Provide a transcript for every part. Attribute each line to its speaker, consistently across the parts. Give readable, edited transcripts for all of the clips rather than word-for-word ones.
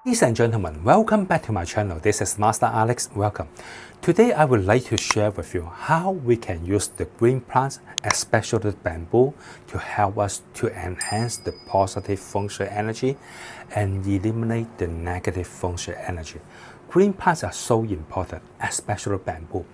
Speaker 1: Ladies and gentlemen, welcome back to my channel. This is Master Alex. Welcome. Today I would like to share with you how we can use the green plants, especially the bamboo, to help us to enhance the positive feng shui energy and eliminate the negative feng shui energy. Green plants are so important, especially bamboo.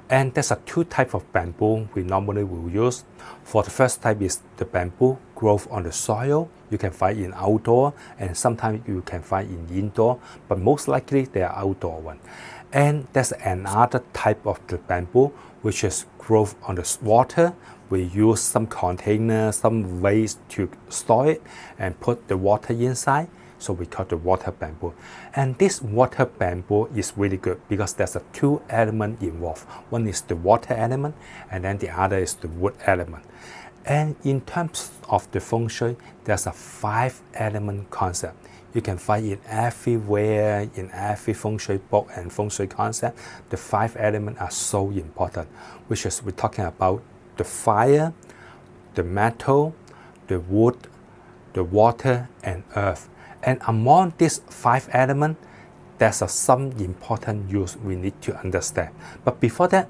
Speaker 1: And there's two types of bamboo we normally will use. For the first type is the bamboo growth on the soil. You can find in outdoor, and sometimes you can find in indoor, but most likely they are outdoor one. And there's another type of the bamboo which is growth on the water. We use some container, some vase to store it and put the water inside. So we call the water bamboo. And this water bamboo is really good because there's two elements involved. One is the water element and then the other is the wood element. And in terms of the feng shui, there's a 5-element concept. You can find it everywhere, in every feng shui book and feng shui concept. The 5 elements are so important, which is we're talking about the fire, the metal, the wood, the water, and earth. And among these 5 elements, there's some important use we need to understand. But before that,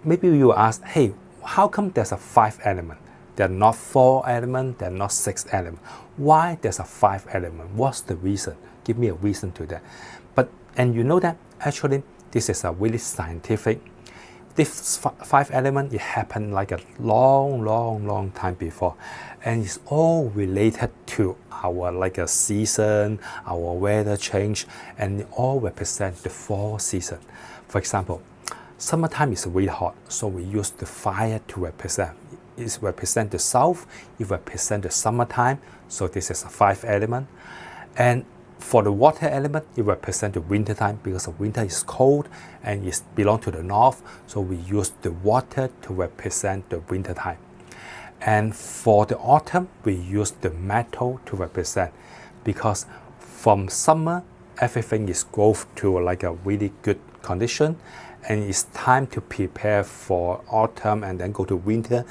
Speaker 1: maybe you will ask, hey, how come there's a 5 element? There are not 4 elements, there are not 6 elements. Why there's a 5 element? What's the reason? Give me a reason to that. And you know that actually this is a really scientific. This 5 element, it happened like a long time before, and it's all related to our like a season, our weather change, and it all represent the 4 seasons. For example, summertime is really hot, so we use the fire to represent. It represents the south, it represents the summertime, so this is a 5 element. And for the water element, it represents the winter time because the winter is cold and it belongs to the north, so we use the water to represent the winter time. And for the autumn, we use the metal to represent because from summer, everything is growth to like a really good condition, and it's time to prepare for autumn and then go to winter.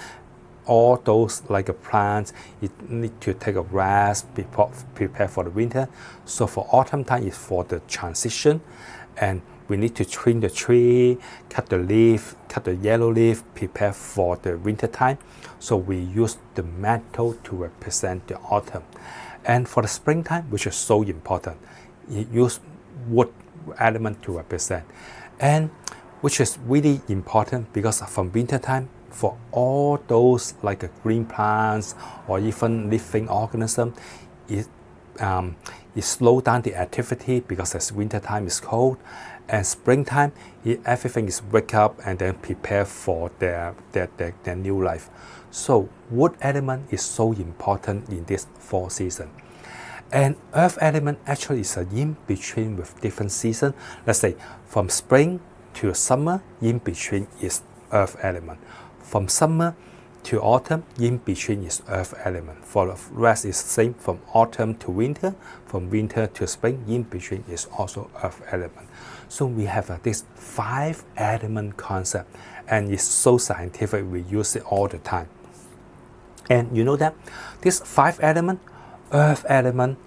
Speaker 1: All those like a plants, it need to take a rest, prepare for the winter. So for autumn time is for the transition, and we need to trim the tree, cut the leaf, cut the yellow leaf, prepare for the winter time. So we use the metal to represent the autumn. And for the springtime, which is so important, you use wood element to represent, and which is really important because from winter time, for all those like green plants or even living organism, it slows down the activity because as winter time is cold, and springtime everything is wake up and then prepare for their new life. So wood element is so important in this 4 seasons. And earth element actually is an in-between with different seasons. Let's say from spring to summer, in between is earth element. From summer to autumn, in between is earth element. For the rest is same from autumn to winter, from winter to spring, in between is also earth element. So we have this 5 element concept, and it's so scientific, we use it all the time. And you know that this 5 element, earth element,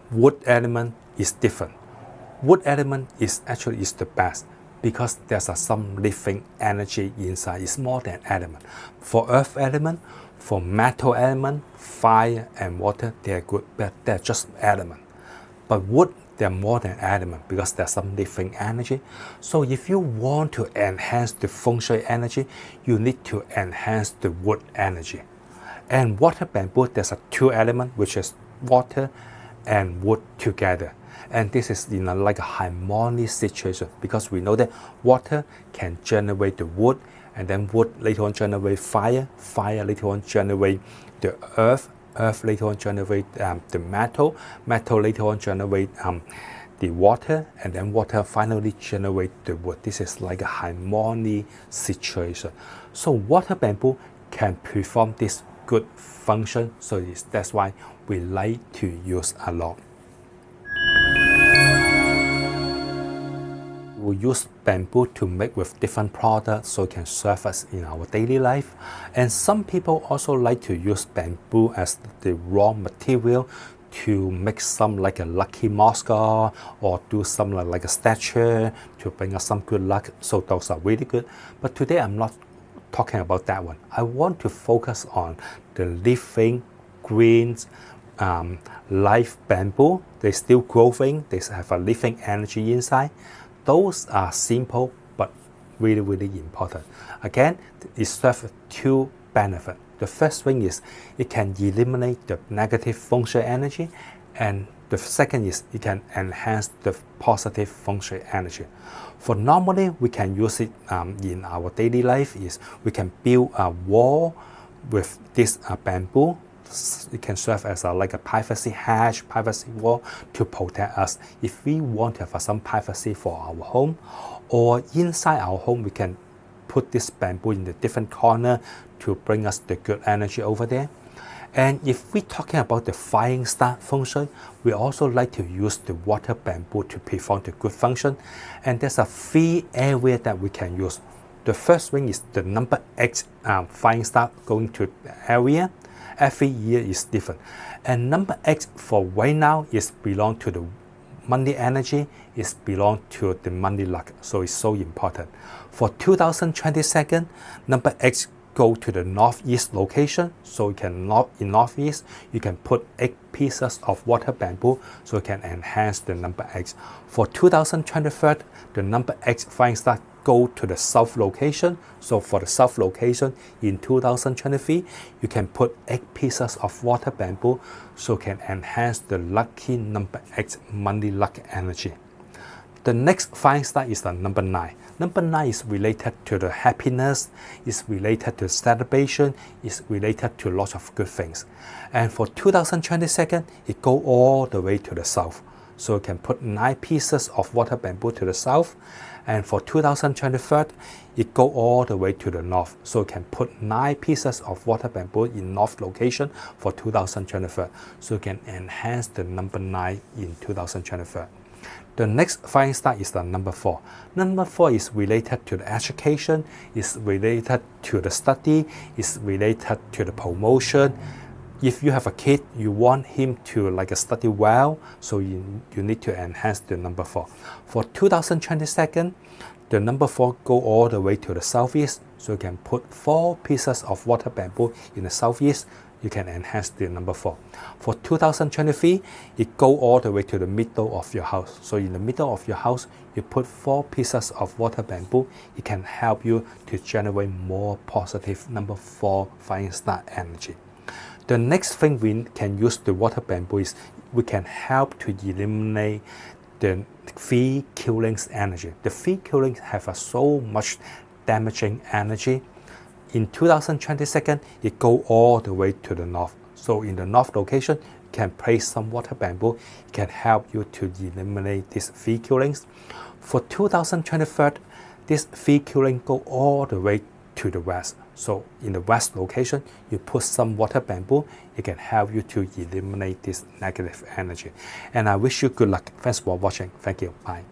Speaker 1: wood element is different. Wood element is actually the best, because there's some living energy inside. It's more than element. For earth element, for metal element, fire and water, they're good, but they're just element. But wood, they're more than element because there's some living energy. So if you want to enhance the feng shui energy, you need to enhance the wood energy. And water bamboo, there's 2 elements, which is water and wood together. And this is in like a harmonious situation because we know that water can generate the wood, and then wood later on generate fire, fire later on generate the earth, earth later on generate the metal, metal later on generate the water, and then water finally generate the wood. This is like a harmonious situation. So water bamboo can perform this good function, so that's why we like to use a lot. We use bamboo to make with different products so it can serve us in our daily life. And some people also like to use bamboo as the raw material to make some like a lucky mascot or do some like a statue to bring us some good luck. So those are really good. But today I'm not talking about that one. I want to focus on the living greens live bamboo. They're still growing. They have a living energy inside. Those are simple but really, really important. Again, it serves two benefits. The first thing is it can eliminate the negative feng shui energy, and the second is it can enhance the positive feng shui energy. For normally, we can use it in our daily life. Is we can build a wall with this bamboo. It can serve as like a privacy hedge, privacy wall to protect us. If we want to have some privacy for our home, or inside our home, we can put this bamboo in the different corner to bring us the good energy over there. And if we're talking about the flying star feng shui, we also like to use the water bamboo to perform the good function. And there's a 3 areas that we can use. The first thing is the number X flying star going to the area. Every year is different. And number X for right now is belong to the money energy, is belong to the money luck. So it's so important. For 2022, number X go to the northeast location. So you can in northeast, you can put 8 pieces of water bamboo so you can enhance the number X. For 2023, the number X flying star go to the south location. So for the south location in 2023, you can put 8 pieces of water bamboo so you can enhance the lucky number X money luck energy. The next flying star is the number 9. Number 9 is related to the happiness, is related to celebration, is related to lots of good things. And for 2022, it go all the way to the south. So you can put 9 pieces of water bamboo to the south. And for 2023, it go all the way to the north. So you can put 9 pieces of water bamboo in north location for 2023. So you can enhance the number 9 in 2023. The next flying star is the number 4. Number 4 is related to the education, is related to the study, is related to the promotion. If you have a kid, you want him to study well, so you need to enhance the number 4. For 2022, the number 4 go all the way to the southeast, so you can put 4 pieces of water bamboo in the southeast. You can enhance the number 4. For 2023, it go all the way to the middle of your house. So in the middle of your house, you put 4 pieces of water bamboo. It can help you to generate more positive number 4 flying star energy. The next thing we can use the water bamboo is we can help to eliminate the fear killings energy. The fear killings have so much damaging energy. In 2022, it go all the way to the north. So in the north location, you can place some water bamboo. It can help you to eliminate these fear killings. For 2023, this fear killing go all the way to the west. So in the west location, you put some water bamboo. It can help you to eliminate this negative energy. And I wish you good luck. Thanks for watching. Thank you. Bye.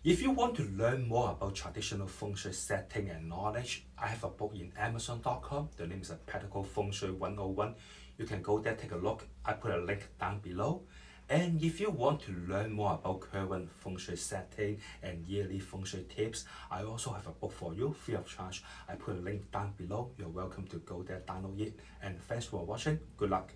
Speaker 1: If you want to learn more about traditional feng shui setting and knowledge, I have a book in Amazon.com. The name is Practical Feng Shui 101. You can go there, take a look. I put a link down below. And if you want to learn more about current feng shui setting and yearly feng shui tips, I also have a book for you, free of charge. I put a link down below. You're welcome to go there, download it. And thanks for watching. Good luck.